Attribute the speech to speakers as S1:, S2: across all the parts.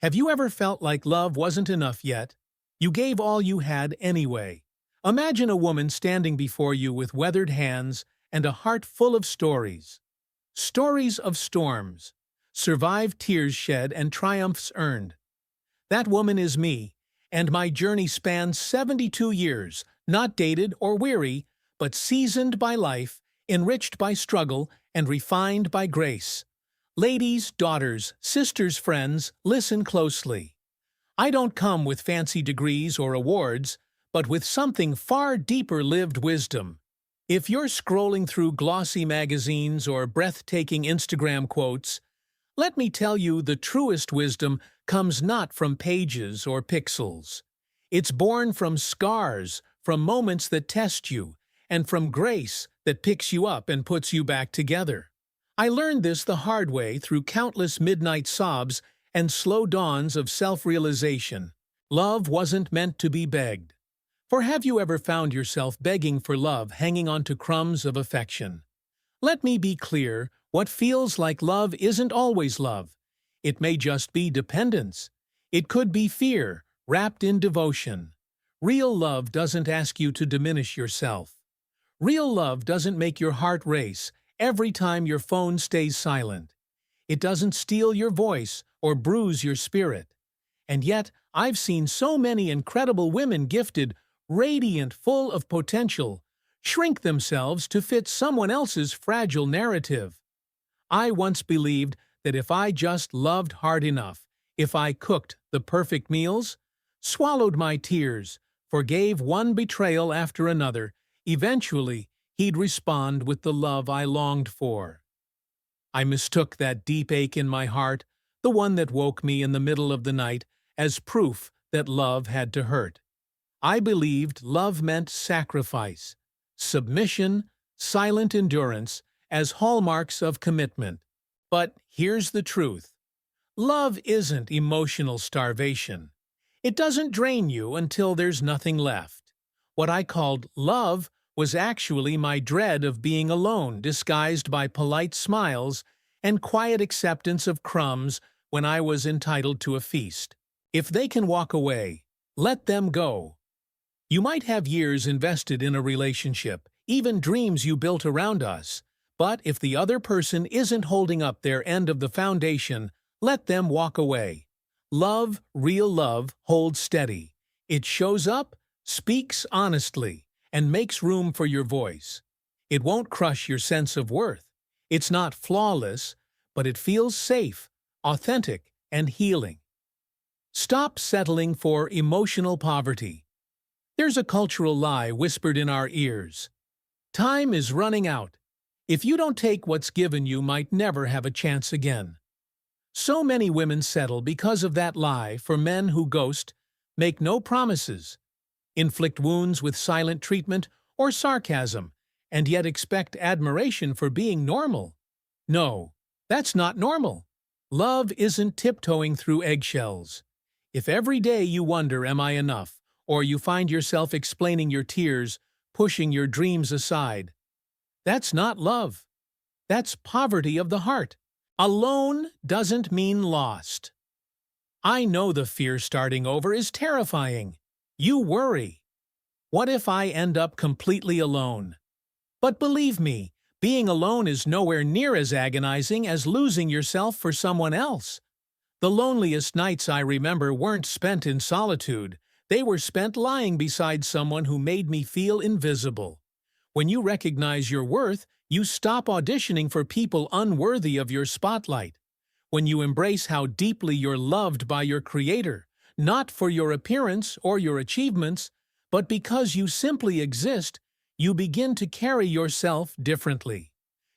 S1: Have you ever felt like love wasn't enough yet? You gave all you had anyway. Imagine a woman standing before you with weathered hands and a heart full of stories. Stories of storms, survived tears shed and triumphs earned. That woman is me, and my journey spans 72 years, not dated or weary, but seasoned by life, enriched by struggle, and refined by grace. Ladies, daughters, sisters, friends, listen closely. I don't come with fancy degrees or awards, but with something far deeper lived wisdom. If you're scrolling through glossy magazines or breathtaking Instagram quotes, let me tell you the truest wisdom comes not from pages or pixels. It's born from scars, from moments that test you, and from grace that picks you up and puts you back together. I learned this the hard way through countless midnight sobs and slow dawns of self-realization. Love wasn't meant to be begged. For have you ever found yourself begging for love, hanging on to crumbs of affection? Let me be clear, what feels like love isn't always love. It may just be dependence. It could be fear, wrapped in devotion. Real love doesn't ask you to diminish yourself. Real love doesn't make your heart race every time your phone stays silent. It doesn't steal your voice or bruise your spirit. And yet, I've seen so many incredible women gifted, radiant, full of potential, shrink themselves to fit someone else's fragile narrative. I once believed that if I just loved hard enough, if I cooked the perfect meals, swallowed my tears, forgave one betrayal after another, eventually he'd respond with the love I longed for. I mistook that deep ache in my heart, the one that woke me in the middle of the night, as proof that love had to hurt. I believed love meant sacrifice, submission, silent endurance as hallmarks of commitment. But here's the truth. Love isn't emotional starvation. It doesn't drain you until there's nothing left. What I called love was actually my dread of being alone, disguised by polite smiles and quiet acceptance of crumbs when I was entitled to a feast. If they can walk away, let them go. You might have years invested in a relationship, even dreams you built around us, but if the other person isn't holding up their end of the foundation, let them walk away. Love, real love, holds steady. It shows up, speaks honestly, and makes room for your voice. It won't crush your sense of worth. It's not flawless, but it feels safe, authentic, and healing. Stop settling for emotional poverty. There's a cultural lie whispered in our ears. Time is running out. If you don't take what's given, you might never have a chance again. So many women settle because of that lie for men who ghost, make no promises, inflict wounds with silent treatment or sarcasm, and yet expect admiration for being normal. No, that's not normal. Love isn't tiptoeing through eggshells. If every day you wonder, am I enough, or you find yourself explaining your tears, pushing your dreams aside, that's not love. That's poverty of the heart. Alone doesn't mean lost. I know the fear starting over is terrifying. You worry. What if I end up completely alone? But believe me, being alone is nowhere near as agonizing as losing yourself for someone else. The loneliest nights I remember weren't spent in solitude. They were spent lying beside someone who made me feel invisible. When you recognize your worth, you stop auditioning for people unworthy of your spotlight. When you embrace how deeply you're loved by your Creator, not for your appearance or your achievements, but because you simply exist, you begin to carry yourself differently.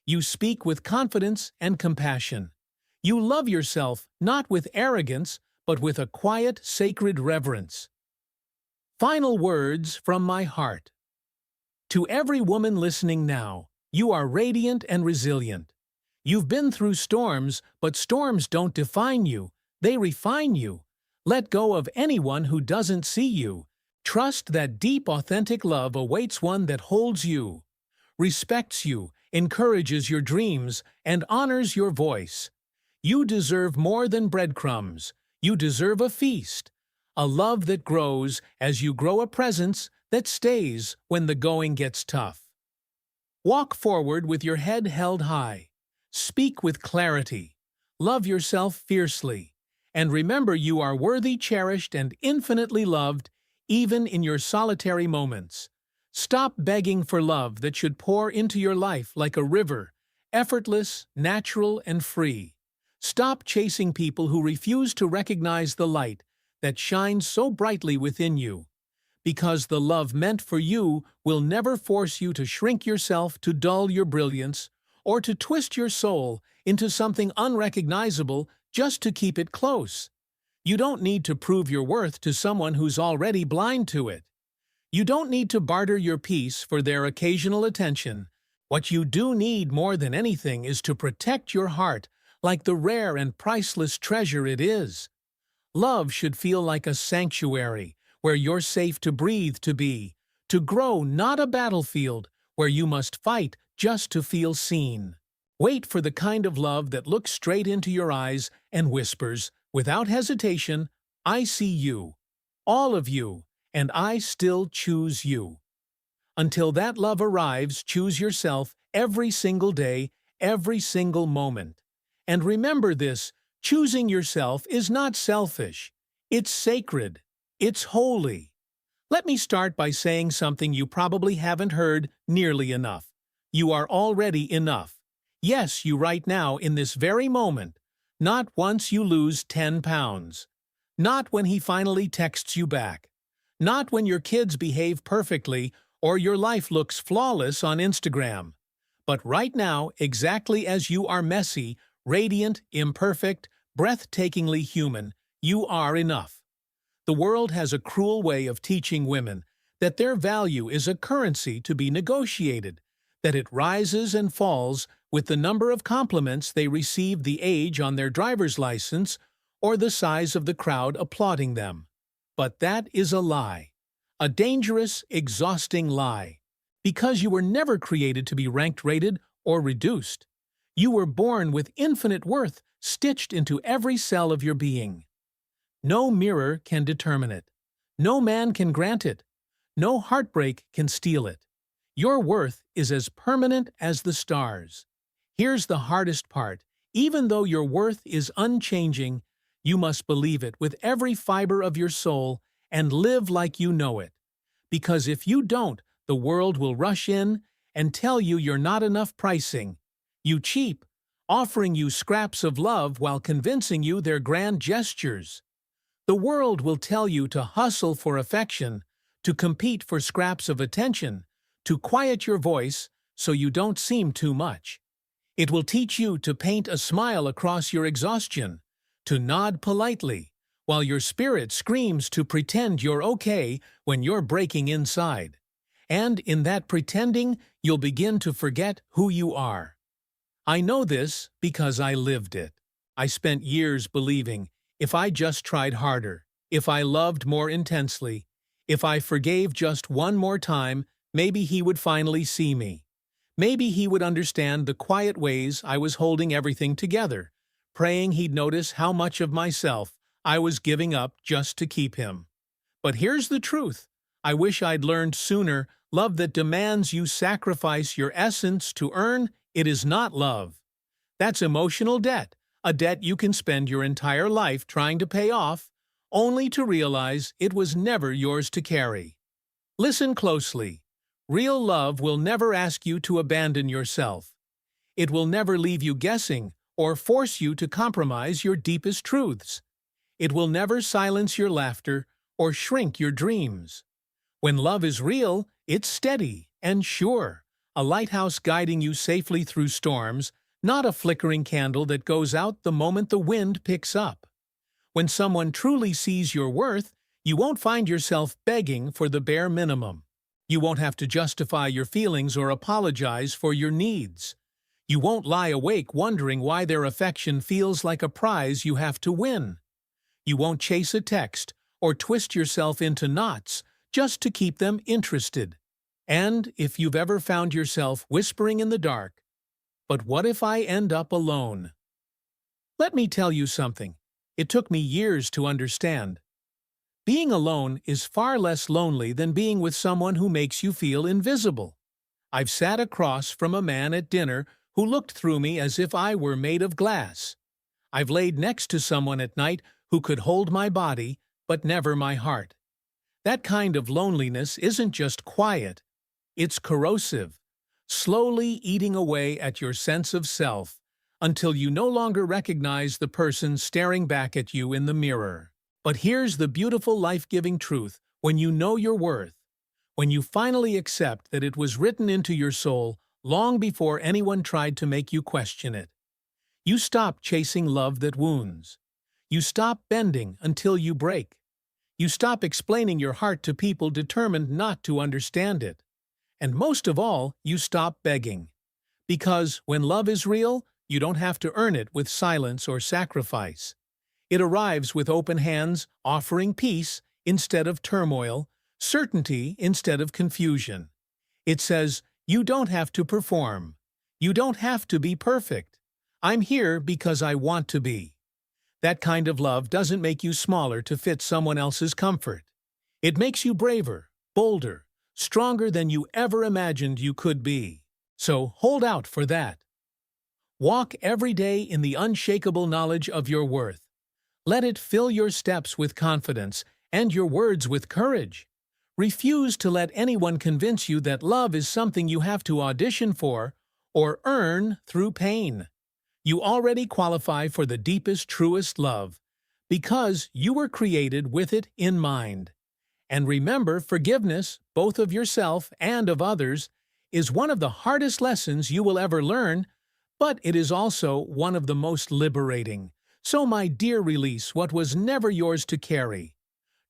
S1: You speak with confidence and compassion. You love yourself not with arrogance, but with a quiet, sacred reverence. Final words from my heart. To every woman listening now, you are radiant and resilient. You've been through storms, but storms don't define you, they refine you. Let go of anyone who doesn't see you. Trust that deep, authentic love awaits one that holds you, respects you, encourages your dreams, and honors your voice. You deserve more than breadcrumbs. You deserve a feast, a love that grows as you grow, a presence that stays when the going gets tough. Walk forward with your head held high. Speak with clarity. Love yourself fiercely. And remember, you are worthy, cherished, and infinitely loved, even in your solitary moments. Stop begging for love that should pour into your life like a river, effortless, natural, and free. Stop chasing people who refuse to recognize the light that shines so brightly within you, because the love meant for you will never force you to shrink yourself, to dull your brilliance, or to twist your soul into something unrecognizable just to keep it close. You don't need to prove your worth to someone who's already blind to it. You don't need to barter your peace for their occasional attention. What you do need more than anything is to protect your heart like the rare and priceless treasure it is. Love should feel like a sanctuary where you're safe to breathe, to be, to grow, not a battlefield where you must fight just to feel seen. Wait for the kind of love that looks straight into your eyes and whispers, without hesitation, "I see you, all of you, and I still choose you." Until that love arrives, choose yourself every single day, every single moment. And remember this, choosing yourself is not selfish. It's sacred. It's holy. Let me start by saying something you probably haven't heard nearly enough. You are already enough. Yes, you right now in this very moment. Not once you lose 10 pounds. Not when he finally texts you back. Not when your kids behave perfectly or your life looks flawless on Instagram. But right now, exactly as you are, messy, radiant, imperfect, breathtakingly human, you are enough. The world has a cruel way of teaching women that their value is a currency to be negotiated, that it rises and falls with the number of compliments they receive, the age on their driver's license, or the size of the crowd applauding them. But that is a lie. A dangerous, exhausting lie. Because you were never created to be ranked, rated, or reduced. You were born with infinite worth stitched into every cell of your being. No mirror can determine it. No man can grant it. No heartbreak can steal it. Your worth is as permanent as the stars. Here's the hardest part. Even though your worth is unchanging, you must believe it with every fiber of your soul and live like you know it. Because if you don't, the world will rush in and tell you you're not enough, pricing you cheap, offering you scraps of love while convincing you they're grand gestures. The world will tell you to hustle for affection, to compete for scraps of attention, to quiet your voice so you don't seem too much. It will teach you to paint a smile across your exhaustion, to nod politely, while your spirit screams to pretend you're okay when you're breaking inside. And in that pretending, you'll begin to forget who you are. I know this because I lived it. I spent years believing, if I just tried harder, if I loved more intensely, if I forgave just one more time, maybe he would finally see me. Maybe he would understand the quiet ways I was holding everything together, praying he'd notice how much of myself I was giving up just to keep him. But here's the truth. I wish I'd learned sooner. Love that demands you sacrifice your essence to earn, it is not love. That's emotional debt. A debt you can spend your entire life trying to pay off, only to realize it was never yours to carry. Listen closely. Real love will never ask you to abandon yourself. It will never leave you guessing or force you to compromise your deepest truths. It will never silence your laughter or shrink your dreams. When love is real, it's steady and sure, a lighthouse guiding you safely through storms, not a flickering candle that goes out the moment the wind picks up. When someone truly sees your worth, you won't find yourself begging for the bare minimum. You won't have to justify your feelings or apologize for your needs. You won't lie awake wondering why their affection feels like a prize you have to win. You won't chase a text or twist yourself into knots just to keep them interested. And if you've ever found yourself whispering in the dark, "But what if I end up alone?" Let me tell you something. It took me years to understand. Being alone is far less lonely than being with someone who makes you feel invisible. I've sat across from a man at dinner who looked through me as if I were made of glass. I've laid next to someone at night who could hold my body, but never my heart. That kind of loneliness isn't just quiet, it's corrosive, slowly eating away at your sense of self until you no longer recognize the person staring back at you in the mirror. But here's the beautiful life-giving truth: when you know your worth, when you finally accept that it was written into your soul long before anyone tried to make you question it, you stop chasing love that wounds. You stop bending until you break. You stop explaining your heart to people determined not to understand it. And most of all, you stop begging. Because when love is real, you don't have to earn it with silence or sacrifice. It arrives with open hands, offering peace instead of turmoil, certainty instead of confusion. It says, you don't have to perform. You don't have to be perfect. I'm here because I want to be. That kind of love doesn't make you smaller to fit someone else's comfort. It makes you braver, bolder, stronger than you ever imagined you could be. So hold out for that. Walk every day in the unshakable knowledge of your worth. Let it fill your steps with confidence and your words with courage. Refuse to let anyone convince you that love is something you have to audition for or earn through pain. You already qualify for the deepest, truest love because you were created with it in mind. And remember, forgiveness, both of yourself and of others, is one of the hardest lessons you will ever learn, but it is also one of the most liberating. So, my dear, release what was never yours to carry.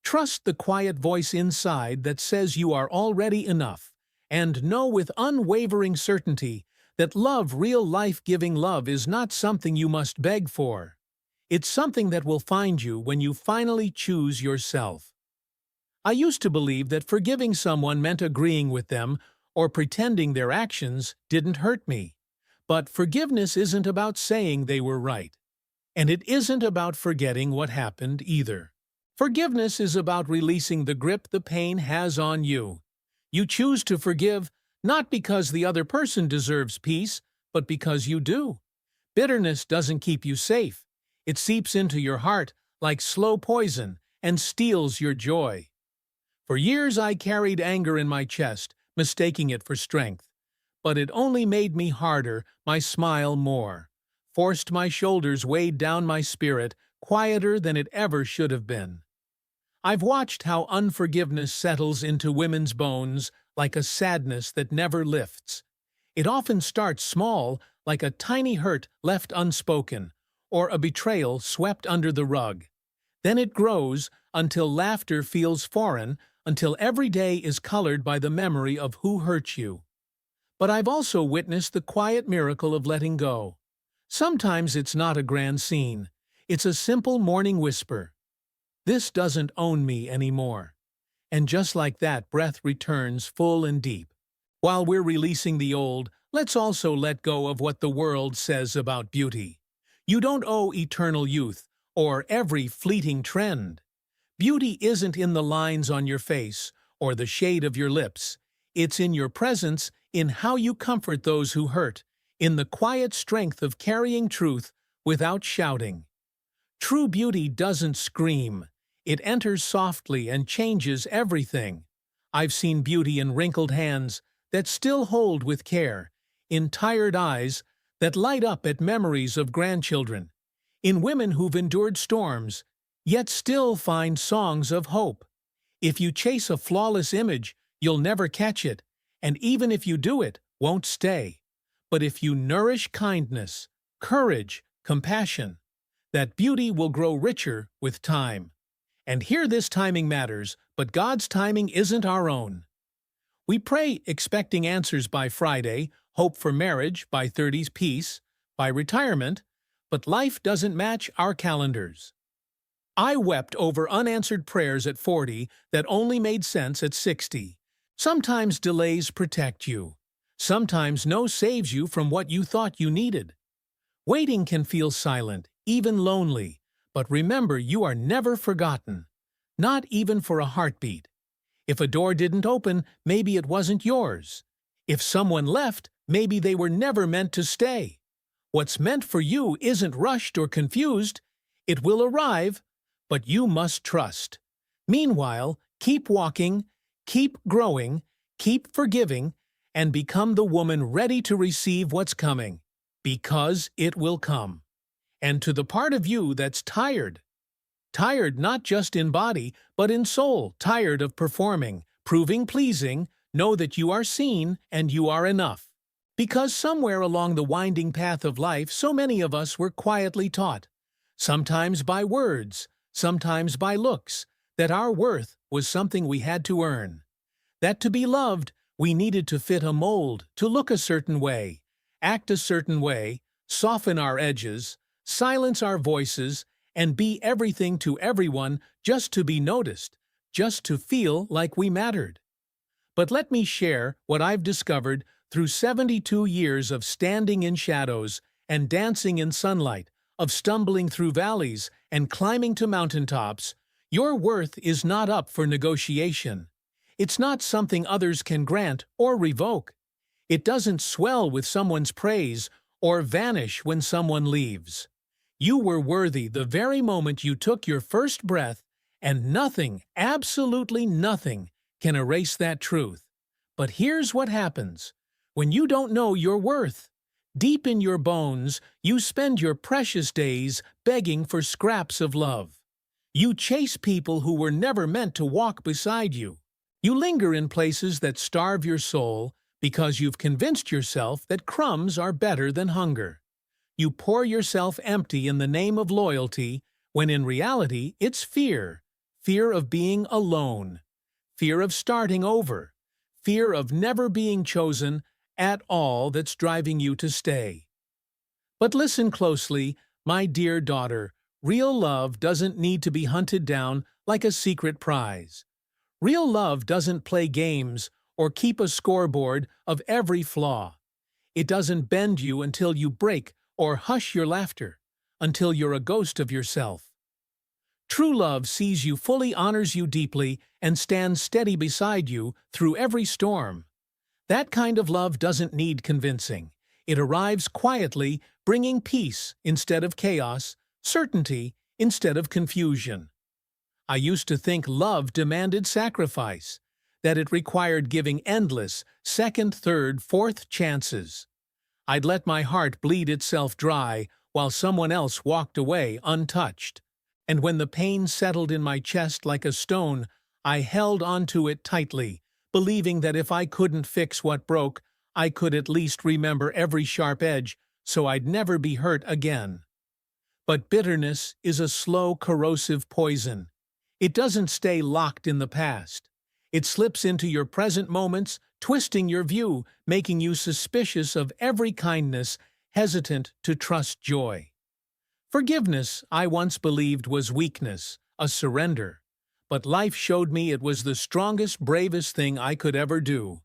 S1: Trust the quiet voice inside that says you are already enough, and know with unwavering certainty that love, real life-giving love, is not something you must beg for. It's something that will find you when you finally choose yourself. I used to believe that forgiving someone meant agreeing with them or pretending their actions didn't hurt me. But forgiveness isn't about saying they were right. And it isn't about forgetting what happened either. Forgiveness is about releasing the grip the pain has on you. You choose to forgive not because the other person deserves peace, but because you do. Bitterness doesn't keep you safe. It seeps into your heart like slow poison and steals your joy. For years I carried anger in my chest, mistaking it for strength. But it only made me harder, my smile more, forced my shoulders, weighed down my spirit, quieter than it ever should have been. I've watched how unforgiveness settles into women's bones like a sadness that never lifts. It often starts small, like a tiny hurt left unspoken, or a betrayal swept under the rug. Then it grows until laughter feels foreign, until every day is colored by the memory of who hurt you. But I've also witnessed the quiet miracle of letting go. Sometimes it's not a grand scene. It's a simple morning whisper. This doesn't own me anymore. And just like that, breath returns full and deep. While we're releasing the old, let's also let go of what the world says about beauty. You don't owe eternal youth or every fleeting trend. Beauty isn't in the lines on your face or the shade of your lips. It's in your presence, in how you comfort those who hurt, in the quiet strength of carrying truth without shouting. True beauty doesn't scream. It enters softly and changes everything. I've seen beauty in wrinkled hands that still hold with care, in tired eyes that light up at memories of grandchildren, in women who've endured storms, yet still find songs of hope. If you chase a flawless image, you'll never catch it, and even if you do, it won't stay. But if you nourish kindness, courage, compassion, that beauty will grow richer with time. And here this timing matters, but God's timing isn't our own. We pray expecting answers by Friday, hope for marriage, by 30s peace, by retirement, but life doesn't match our calendars. I wept over unanswered prayers at 40 that only made sense at 60. Sometimes delays protect you. Sometimes no saves you from what you thought you needed. Waiting can feel silent, even lonely, But remember, you are never forgotten. Not even for a heartbeat. If a door didn't open, maybe it wasn't yours. If someone left, maybe they were never meant to stay. What's meant for you isn't rushed or confused. It will arrive, but you must trust. Meanwhile, keep walking, keep growing, keep forgiving, and become the woman ready to receive what's coming, because it will come. And to the part of you that's tired, tired not just in body, but in soul, tired of performing, proving pleasing, know that you are seen and you are enough. Because somewhere along the winding path of life, so many of us were quietly taught, sometimes by words, sometimes by looks, that our worth was something we had to earn. That to be loved, we needed to fit a mold, to look a certain way, act a certain way, soften our edges, silence our voices, and be everything to everyone just to be noticed, just to feel like we mattered. But let me share what I've discovered through 72 years of standing in shadows and dancing in sunlight, of stumbling through valleys and climbing to mountaintops. Your worth is not up for negotiation. It's not something others can grant or revoke. It doesn't swell with someone's praise or vanish when someone leaves. You were worthy the very moment you took your first breath, and nothing, absolutely nothing, can erase that truth. But here's what happens. When you don't know your worth, deep in your bones, you spend your precious days begging for scraps of love. You chase people who were never meant to walk beside you. You linger in places that starve your soul because you've convinced yourself that crumbs are better than hunger. You pour yourself empty in the name of loyalty, when in reality it's fear. Fear of being alone. Fear of starting over. Fear of never being chosen at all that's driving you to stay. But listen closely, my dear daughter. Real love doesn't need to be hunted down like a secret prize. Real love doesn't play games or keep a scoreboard of every flaw. It doesn't bend you until you break or hush your laughter, until you're a ghost of yourself. True love sees you fully, honors you deeply, and stands steady beside you through every storm. That kind of love doesn't need convincing. It arrives quietly, bringing peace instead of chaos, certainty instead of confusion. I used to think love demanded sacrifice, that it required giving endless second, third, fourth chances. I'd let my heart bleed itself dry while someone else walked away untouched. And when the pain settled in my chest like a stone, I held onto it tightly, believing that if I couldn't fix what broke, I could at least remember every sharp edge so I'd never be hurt again. But bitterness is a slow, corrosive poison. It doesn't stay locked in the past. It slips into your present moments, twisting your view, making you suspicious of every kindness, hesitant to trust joy. Forgiveness, I once believed, was weakness, a surrender. But life showed me it was the strongest, bravest thing I could ever do.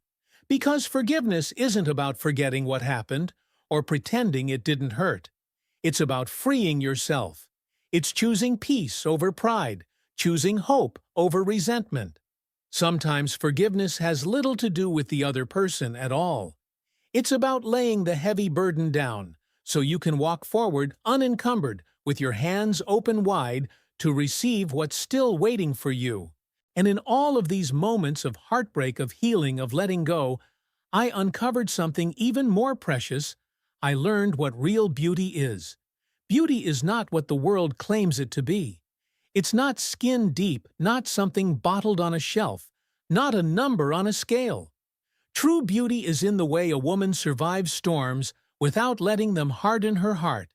S1: Because forgiveness isn't about forgetting what happened or pretending it didn't hurt. It's about freeing yourself. It's choosing peace over pride, choosing hope over resentment. Sometimes forgiveness has little to do with the other person at all. It's about laying the heavy burden down so you can walk forward unencumbered with your hands open wide to receive what's still waiting for you. And in all of these moments of heartbreak, of healing, of letting go, I uncovered something even more precious. I learned what real beauty is. Beauty is not what the world claims it to be. It's not skin deep, not something bottled on a shelf, not a number on a scale. True beauty is in the way a woman survives storms without letting them harden her heart.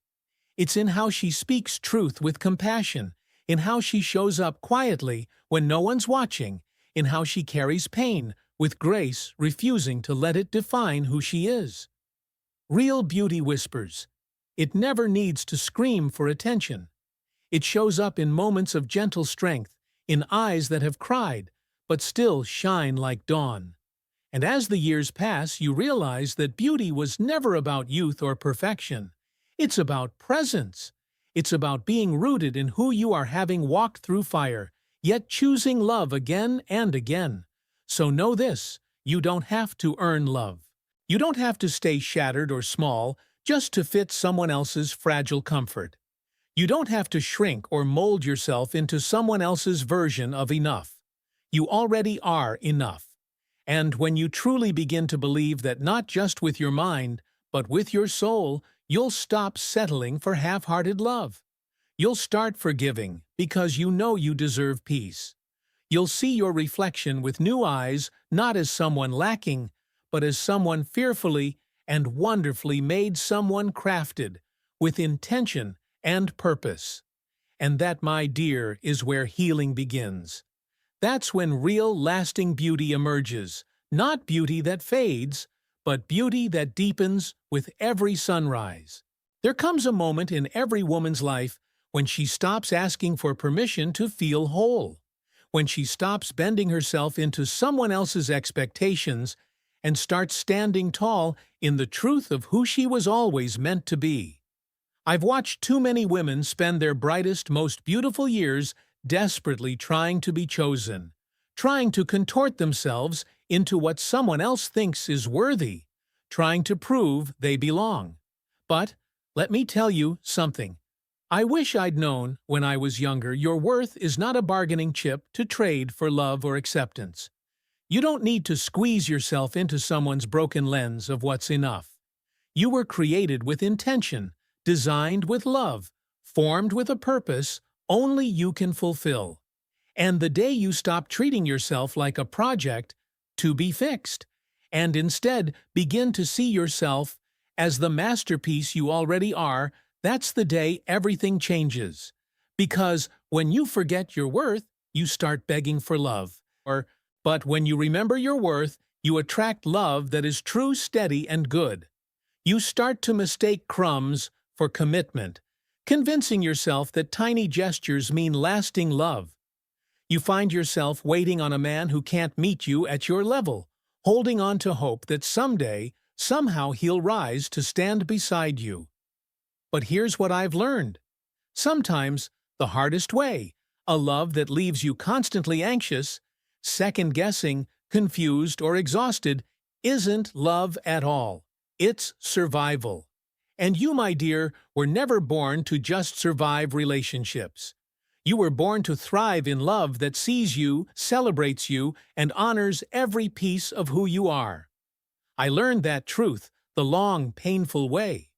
S1: It's in how she speaks truth with compassion, in how she shows up quietly when no one's watching, in how she carries pain with grace, refusing to let it define who she is. Real beauty whispers. It never needs to scream for attention. It shows up in moments of gentle strength, in eyes that have cried, but still shine like dawn. And as the years pass, you realize that beauty was never about youth or perfection. It's about presence. It's about being rooted in who you are, having walked through fire, yet choosing love again and again. So know this, you don't have to earn love. You don't have to stay shattered or small just to fit someone else's fragile comfort. You don't have to shrink or mold yourself into someone else's version of enough. You already are enough. And when you truly begin to believe that not just with your mind, but with your soul, you'll stop settling for half-hearted love. You'll start forgiving because you know you deserve peace. You'll see your reflection with new eyes, not as someone lacking, but as someone fearfully and wonderfully made, someone crafted with intention and purpose. And that, my dear, is where healing begins. That's when real, lasting beauty emerges, not beauty that fades, but beauty that deepens with every sunrise. There comes a moment in every woman's life when she stops asking for permission to feel whole, when she stops bending herself into someone else's expectations and starts standing tall in the truth of who she was always meant to be. I've watched too many women spend their brightest, most beautiful years desperately trying to be chosen, trying to contort themselves into what someone else thinks is worthy, trying to prove they belong. But let me tell you something. I wish I'd known when I was younger your worth is not a bargaining chip to trade for love or acceptance. You don't need to squeeze yourself into someone's broken lens of what's enough. You were created with intention, designed with love, formed with a purpose only you can fulfill. And the day you stop treating yourself like a project to be fixed, and instead begin to see yourself as the masterpiece you already are, that's the day everything changes. Because when you forget your worth, you start begging for love. But when you remember your worth, you attract love that is true, steady, and good. You start to mistake crumbs for commitment, convincing yourself that tiny gestures mean lasting love. You find yourself waiting on a man who can't meet you at your level, holding on to hope that someday, somehow he'll rise to stand beside you. But here's what I've learned. Sometimes, the hardest way, a love that leaves you constantly anxious, second-guessing, confused, or exhausted, isn't love at all. It's survival. And you, my dear, were never born to just survive relationships. You were born to thrive in love that sees you, celebrates you, and honors every piece of who you are. I learned that truth the long, painful way.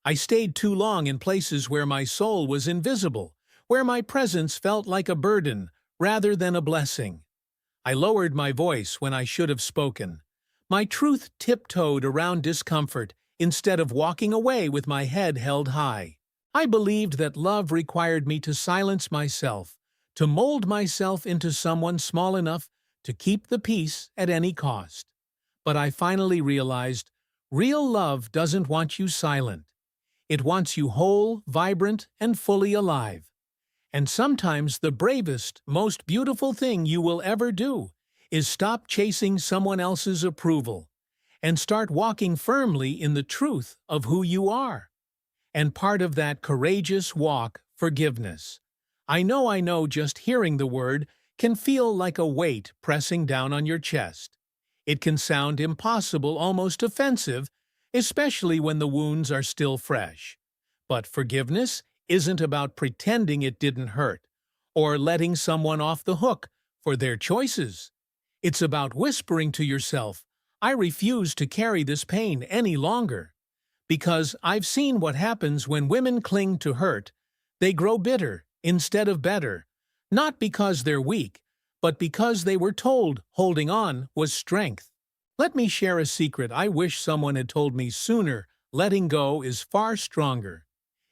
S1: I stayed too long in places where my soul was invisible, where my presence felt like a burden rather than a blessing. I lowered my voice when I should have spoken. My truth tiptoed around discomfort instead of walking away with my head held high. I believed that love required me to silence myself, to mold myself into someone small enough to keep the peace at any cost. But I finally realized, real love doesn't want you silent. It wants you whole, vibrant, and fully alive. And sometimes the bravest, most beautiful thing you will ever do is stop chasing someone else's approval and start walking firmly in the truth of who you are. And part of that courageous walk, forgiveness. I know just hearing the word can feel like a weight pressing down on your chest. It can sound impossible, almost offensive, especially when the wounds are still fresh. But forgiveness isn't about pretending it didn't hurt, or letting someone off the hook for their choices. It's about whispering to yourself, I refuse to carry this pain any longer. Because I've seen what happens when women cling to hurt. They grow bitter instead of better, not because they're weak, but because they were told holding on was strength. Let me share a secret I wish someone had told me sooner. Letting go is far stronger.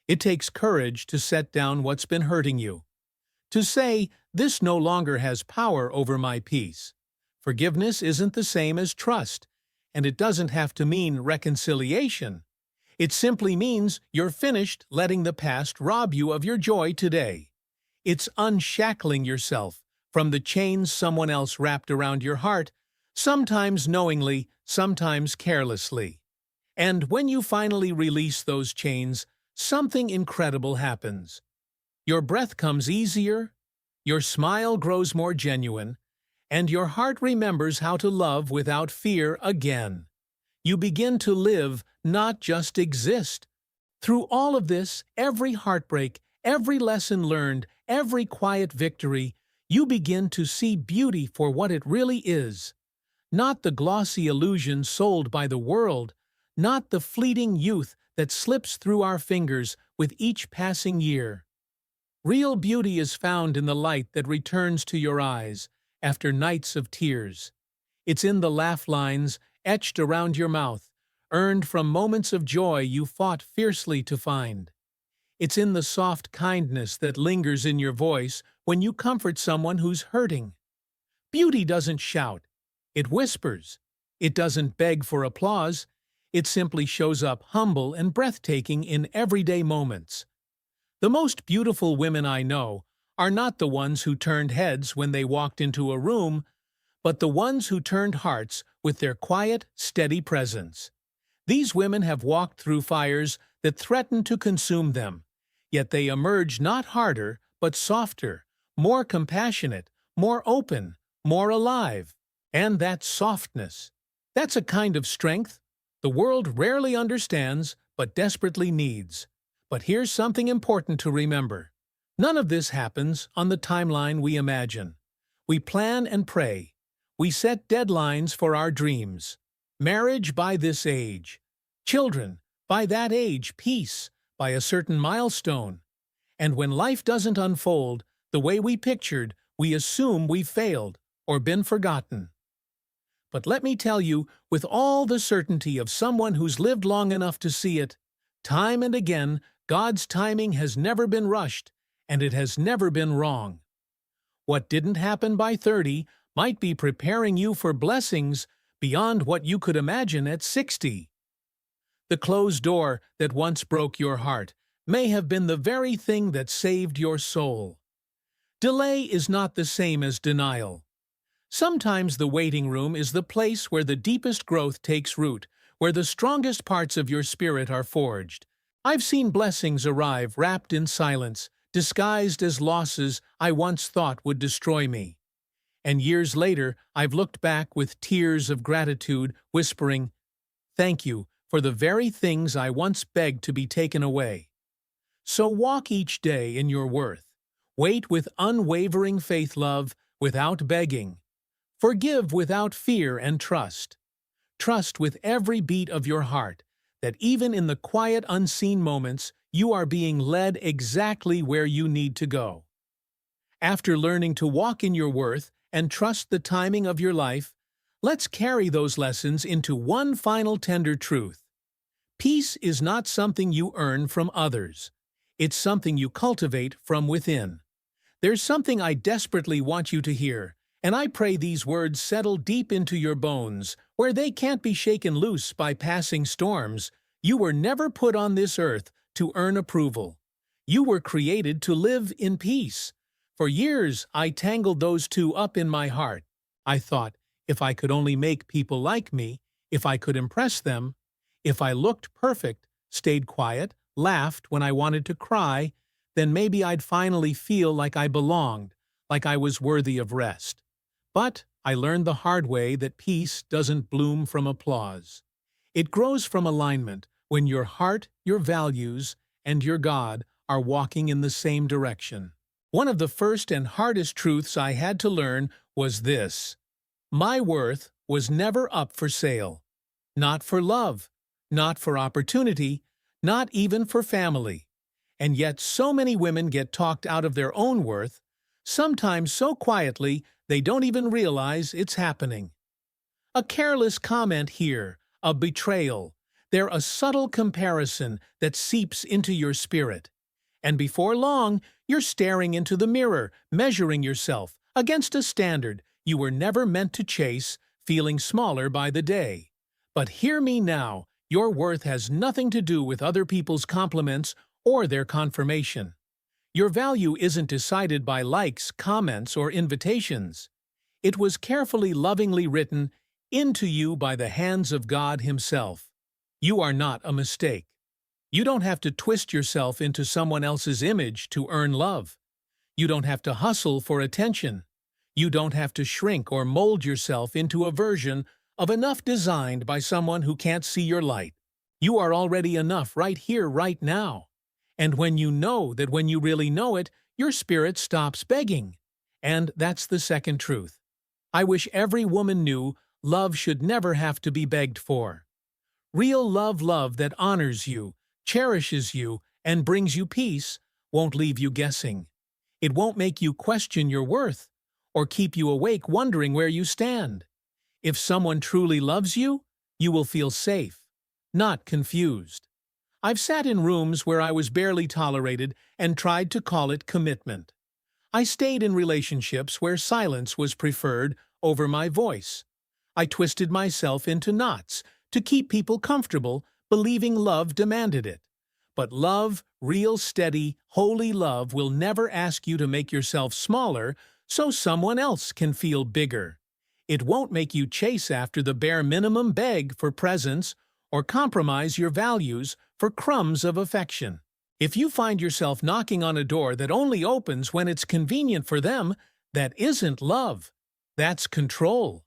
S1: It takes courage to set down what's been hurting you. To say, this no longer has power over my peace. Forgiveness isn't the same as trust, and it doesn't have to mean reconciliation. It simply means you're finished letting the past rob you of your joy today. It's unshackling yourself from the chains someone else wrapped around your heart, sometimes knowingly, sometimes carelessly. And when you finally release those chains, something incredible happens. Your breath comes easier, your smile grows more genuine, and your heart remembers how to love without fear again. You begin to live, not just exist. Through all of this, every heartbreak, every lesson learned, every quiet victory, you begin to see beauty for what it really is. Not the glossy illusion sold by the world, not the fleeting youth that slips through our fingers with each passing year. Real beauty is found in the light that returns to your eyes after nights of tears. It's in the laugh lines etched around your mouth, earned from moments of joy you fought fiercely to find. It's in the soft kindness that lingers in your voice when you comfort someone who's hurting. Beauty doesn't shout. It whispers. It doesn't beg for applause. It simply shows up humble and breathtaking in everyday moments. The most beautiful women I know are not the ones who turned heads when they walked into a room, but the ones who turned hearts with their quiet, steady presence. These women have walked through fires that threatened to consume them, yet they emerge not harder, but softer, more compassionate, more open, more alive. And that softness, that's a kind of strength the world rarely understands but desperately needs. But here's something important to remember. None of this happens on the timeline we imagine. We plan and pray. We set deadlines for our dreams. Marriage by this age. Children, by that age, peace, by a certain milestone. And when life doesn't unfold the way we pictured, we assume we've failed or been forgotten. But let me tell you, with all the certainty of someone who's lived long enough to see it, time and again, God's timing has never been rushed, and it has never been wrong. What didn't happen by 30 might be preparing you for blessings beyond what you could imagine at 60. The closed door that once broke your heart may have been the very thing that saved your soul. Delay is not the same as denial. Sometimes the waiting room is the place where the deepest growth takes root, where the strongest parts of your spirit are forged. I've seen blessings arrive wrapped in silence, disguised as losses I once thought would destroy me. And years later, I've looked back with tears of gratitude, whispering, "Thank you for the very things I once begged to be taken away." So walk each day in your worth. Wait with unwavering faith, love, without begging. Forgive without fear and trust. Trust with every beat of your heart that even in the quiet, unseen moments, you are being led exactly where you need to go. After learning to walk in your worth and trust the timing of your life, let's carry those lessons into one final tender truth. Peace is not something you earn from others. It's something you cultivate from within. There's something I desperately want you to hear, and I pray these words settle deep into your bones, where they can't be shaken loose by passing storms. You were never put on this earth to earn approval. You were created to live in peace. For years, I tangled those two up in my heart. I thought, if I could only make people like me, if I could impress them, if I looked perfect, stayed quiet, laughed when I wanted to cry, then maybe I'd finally feel like I belonged, like I was worthy of rest. But I learned the hard way that peace doesn't bloom from applause. It grows from alignment when your heart, your values, and your God are walking in the same direction. One of the first and hardest truths I had to learn was this: my worth was never up for sale. Not for love, not for opportunity, not even for family. And yet so many women get talked out of their own worth, sometimes so quietly they don't even realize it's happening. A careless comment here, a betrayal. They're a subtle comparison that seeps into your spirit. And before long, you're staring into the mirror, measuring yourself against a standard you were never meant to chase, feeling smaller by the day. But hear me now, your worth has nothing to do with other people's compliments or their confirmation. Your value isn't decided by likes, comments, or invitations. It was carefully, lovingly written into you by the hands of God Himself. You are not a mistake. You don't have to twist yourself into someone else's image to earn love. You don't have to hustle for attention. You don't have to shrink or mold yourself into a version of enough designed by someone who can't see your light. You are already enough right here, right now. And when you know that when you really know it, your spirit stops begging. And that's the second truth. I wish every woman knew love should never have to be begged for. Real love that honors you, cherishes you, and brings you peace, won't leave you guessing. It won't make you question your worth, or keep you awake wondering where you stand. If someone truly loves you, you will feel safe, not confused. I've sat in rooms where I was barely tolerated and tried to call it commitment. I stayed in relationships where silence was preferred over my voice. I twisted myself into knots to keep people comfortable, believing love demanded it. But love, real, steady, holy love, will never ask you to make yourself smaller so someone else can feel bigger. It won't make you chase after the bare minimum, beg for presents, or compromise your values for crumbs of affection. If you find yourself knocking on a door that only opens when it's convenient for them, that isn't love. That's control.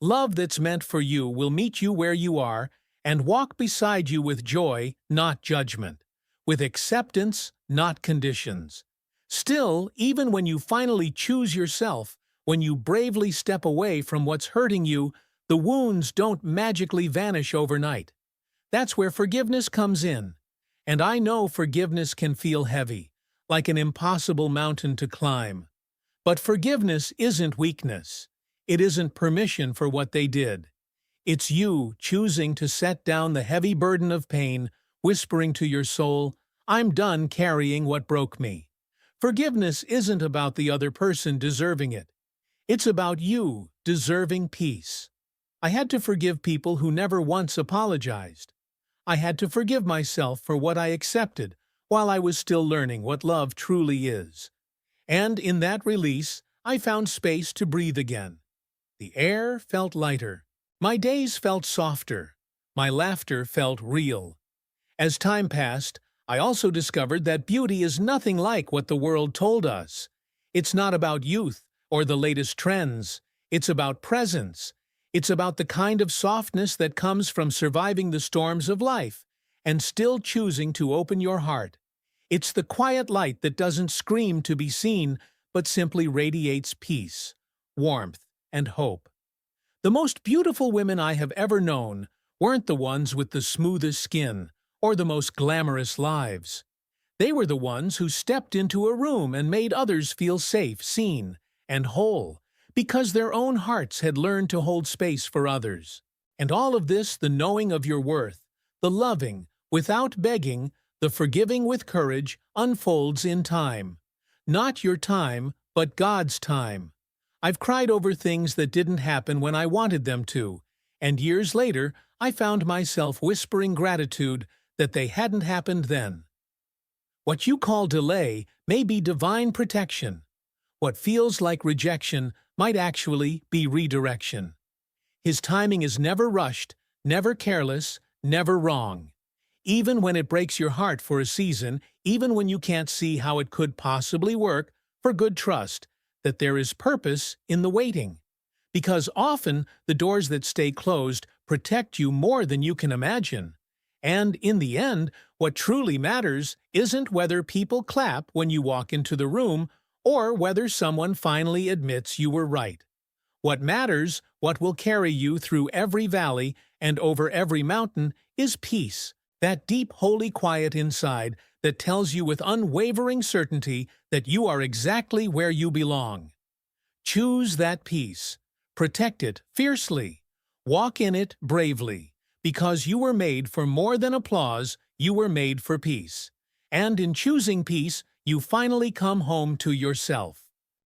S1: Love that's meant for you will meet you where you are and walk beside you with joy, not judgment, with acceptance, not conditions. Still, even when you finally choose yourself, when you bravely step away from what's hurting you, the wounds don't magically vanish overnight. That's where forgiveness comes in. And I know forgiveness can feel heavy, like an impossible mountain to climb. But forgiveness isn't weakness. It isn't permission for what they did. It's you choosing to set down the heavy burden of pain, whispering to your soul, "I'm done carrying what broke me." Forgiveness isn't about the other person deserving it. It's about you deserving peace. I had to forgive people who never once apologized. I had to forgive myself for what I accepted while I was still learning what love truly is. And in that release, I found space to breathe again. The air felt lighter. My days felt softer. My laughter felt real. As time passed, I also discovered that beauty is nothing like what the world told us. It's not about youth or the latest trends. It's about presence. It's about the kind of softness that comes from surviving the storms of life and still choosing to open your heart. It's the quiet light that doesn't scream to be seen, but simply radiates peace, warmth, and hope. The most beautiful women I have ever known weren't the ones with the smoothest skin or the most glamorous lives. They were the ones who stepped into a room and made others feel safe, seen, and whole, because their own hearts had learned to hold space for others. And all of this, the knowing of your worth, the loving without begging, the forgiving with courage, unfolds in time. Not your time, but God's time. I've cried over things that didn't happen when I wanted them to, and years later, I found myself whispering gratitude that they hadn't happened then. What you call delay may be divine protection. What feels like rejection might actually be redirection. His timing is never rushed, never careless, never wrong. Even when it breaks your heart for a season, even when you can't see how it could possibly work, for good trust that there is purpose in the waiting. Because often the doors that stay closed protect you more than you can imagine. And in the end, what truly matters isn't whether people clap when you walk into the room or whether someone finally admits you were right. What matters, what will carry you through every valley and over every mountain, is peace, that deep, holy quiet inside that tells you with unwavering certainty that you are exactly where you belong. Choose that peace. Protect it fiercely. Walk in it bravely. Because you were made for more than applause, you were made for peace. And in choosing peace, you finally come home to yourself.